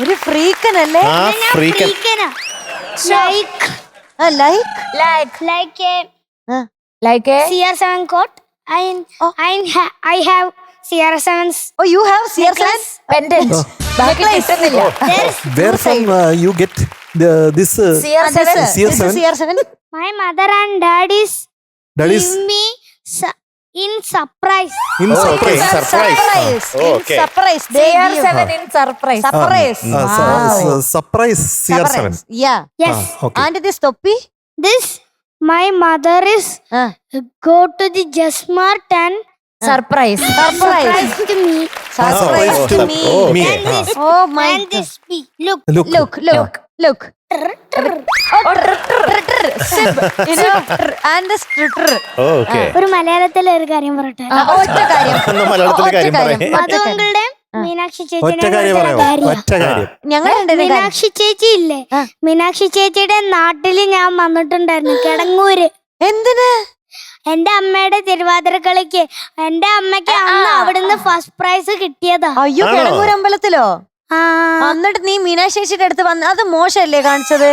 ഒരു ഫ്രീക്കനല്ലേ? Like a CR7 coat. I have CR7's. Oh, you have CR7 pendant. ബാക്കി കിട്ടുന്നില്ല. Where from you get this CR7? CR7. My mother and dad is Daddy's give me in surprise. in surprise. Surprise. Okay. Surprise. They give. CR7 in surprise. Surprise. Surprise CR7. Yeah. Yes. Okay. And this topi? This my mother is go to the Justmart and Surprise. Surprise. to me. Surprise to me. Me. And this Oh my and this bee. Look. Look. Sip. You know, and the stritter. Okay. ഒരു മലയാളത്തിലെ ഒരു കാര്യം പറയട്ടെ. ഒറ്റ കാര്യം. മലയാളത്തിലെ കാര്യം പറയാം. മധുവങ്കളുടെ മീനാക്ഷി ഒറ്റ കാര്യം പറയാമോ? ഒറ്റ കാര്യം. ഞങ്ങൾ മീനാക്ഷി ചേച്ചി ഇല്ലേ? മീനാക്ഷി ചേച്ചിയുടെ നാട്ടില് ഞാൻ വന്നിട്ടുണ്ടായിരുന്നു, കിടങ്ങൂര്. എന്തിന്? എന്റെ അമ്മയുടെ തിരുവാതിരക്കളിക്ക് എന്റെ അമ്മയ്ക്ക് അന്ന് അവിടുന്ന് ഫസ്റ്റ് പ്രൈസ് കിട്ടിയതാ. അയ്യോ, ആണോ? കിടങ്ങൂർ അമ്പലത്തിലോ? ആ. എന്നിട്ട് നീ മീനാശേഷിയുടെ അടുത്ത് വന്ന് അത് മോശമല്ലേ കാണിച്ചത്?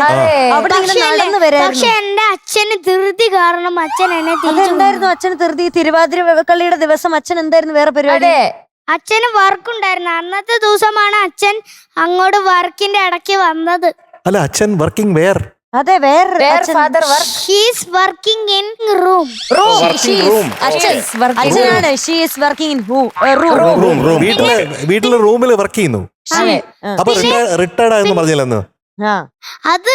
അവിടെ ഇങ്ങനെ നടന്നു പക്ഷെ വരായിരുന്നു. എന്റെ അച്ഛന് ധൃതി കാരണം അച്ഛൻ എന്നെ തിരിച്ചു. എന്തായിരുന്നു അച്ഛന് ധൃതി? തിരുവാതിര കളിയുടെ ദിവസം അച്ഛൻ എന്തായിരുന്നു വേറെ പരിപാടി? അച്ഛന് വർക്ക് ഉണ്ടായിരുന്നു. അന്നത്തെ ദിവസമാണ് അച്ഛൻ അങ്ങോട്ട് വർക്കിന്റെ ഇടയ്ക്ക് വന്നത്. അല്ല, അച്ഛൻ വർക്കിംഗ് വേർ? അതെ, വേറെ Father work. She's working in room. അച്ഛനാണ്. She is working in room. വീട്ടിലെ റൂമിൽ വർക്ക് ചെയ്യുന്നു. അപ്പൊ റിട്ടയർഡ് ആയെന്ന് പറഞ്ഞില്ലെന്ന്? അത്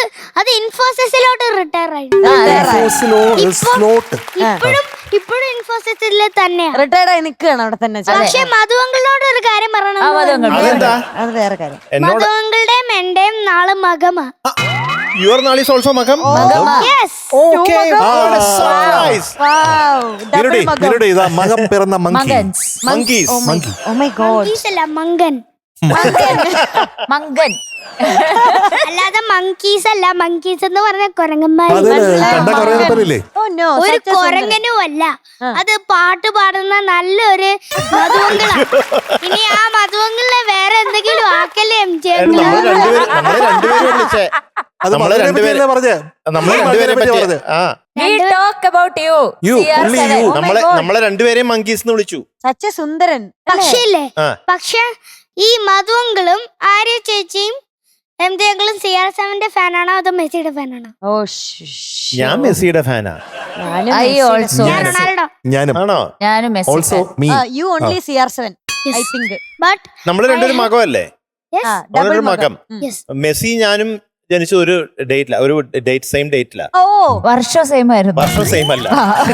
ഇൻഫോസിസിലോട്ട് റിട്ടയർ ആയി. ഇപ്പോഴും ഇൻഫോസിസിൽ തന്നെയാ. റിട്ടയർഡ് ആയി നിൽക്കുകയാണ് അവിടെ തന്നെ. പക്ഷെ മധുവങ്കളോട് ഒരു കാര്യം പറയണം. അതെന്താ? അത് വേറെ കാര്യം. മധുവങ്ങളുടെയും എന്റെയും നാള് മകമാ. Your നാൾ is also മകം? Yes. Okay. What a surprise. Wow, double മകം. ഇതാ മകം പിറന്ന monkey. Monkeys. Oh my god. Monkeys അല്ല, മങ്കൻ. മങ്കൻ. അല്ലാതെ മങ്കീസ് അല്ല. മങ്കീസ് എന്ന് പറഞ്ഞ കുരങ്ങന്മാർ. Oh no, ഒരു കുരങ്ങനും അല്ല. അത് പാട്ട് പാടുന്ന നല്ലൊരു മധുവങ്കളാ. ഇനി ആ മധുവങ്കളെ വേറെ എന്തെങ്കിലും ആക്കല്ലേ എം ജെ? നമ്മളെ രണ്ടുപേരും വിളിച്ചേ. നമ്മളെ രണ്ടുപേരെ പറ്റി. We talk about you. നമ്മളെ രണ്ടുപേരെയും മങ്കീസ് എന്ന് വിളിച്ചു. സച്ച സുന്ദരൻ. പക്ഷെ ഈ മധുവങ്കളും ആര്യ ചേച്ചിയും എം ജെ അങ്കിളും CR7ന്റെ ഫാനാണോ അതോ മെസ്സിയുടെ ഫാനാണോ? ഞാൻ മെസ്സിയുടെ ഫാനാ. I also. ഞാൻ റൊണാൾഡോ. ആണോ? ഞാനും Messi. Also me. You only CR7 I think. But നമ്മള് രണ്ടൊരു മകമല്ലേ? ഡബിൾ മകം. മെസ്സി ഞാനും ജനിച്ച ഒരു ഡേറ്റില, ഒരു സെയിം ഡേറ്റില. വർഷം സെയിം ആയിരുന്നു. വർഷം സെയിം അല്ല.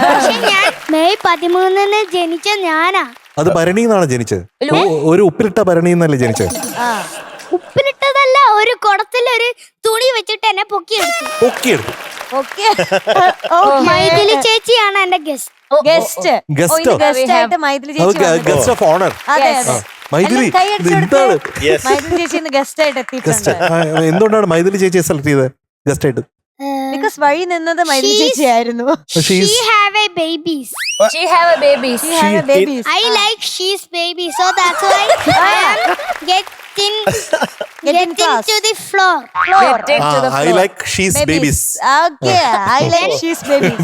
പക്ഷെ ഞാൻ മെയ് 13 ജനിച്ച ഞാനാ. അത് ഭരണിന്നാണ് ജനിച്ചത്. ഒരു ഉപ്പിലിട്ട ഭരണിന്നല്ലേ ജനിച്ചത്? ഉപ്പിലിട്ടതല്ല, ഒരു കുടത്തിലൊരു തുണി വെച്ചിട്ട് എന്നെ പൊക്കിയെടുത്തു. മൈഥിലി ചേച്ചിയാണ് എന്റെ ഗസ്റ്റ്. ആയിട്ട് മൈഥിലി ചേച്ചി. Guest of owner. അതെ. മൈഥിലി മൈഥിലി ചേച്ചി ഗസ്റ്റ് ആയിട്ട് എത്തിയിട്ടുണ്ട്. എന്തുകൊണ്ടാണ് മൈഥിലി ചേച്ചിയെ സെലക്ട് ചെയ്തത് ഗസ്റ്റ് ആയിട്ട്? ബിക്കോസ് വഴി നിന്നത് Maithili ചേച്ചിയായിരുന്നു. She have a babies. She have a babies. I like she's baby, so that's why I am getting to the floor. Get into the I floor. like she's babies. Okay, I like she's babies.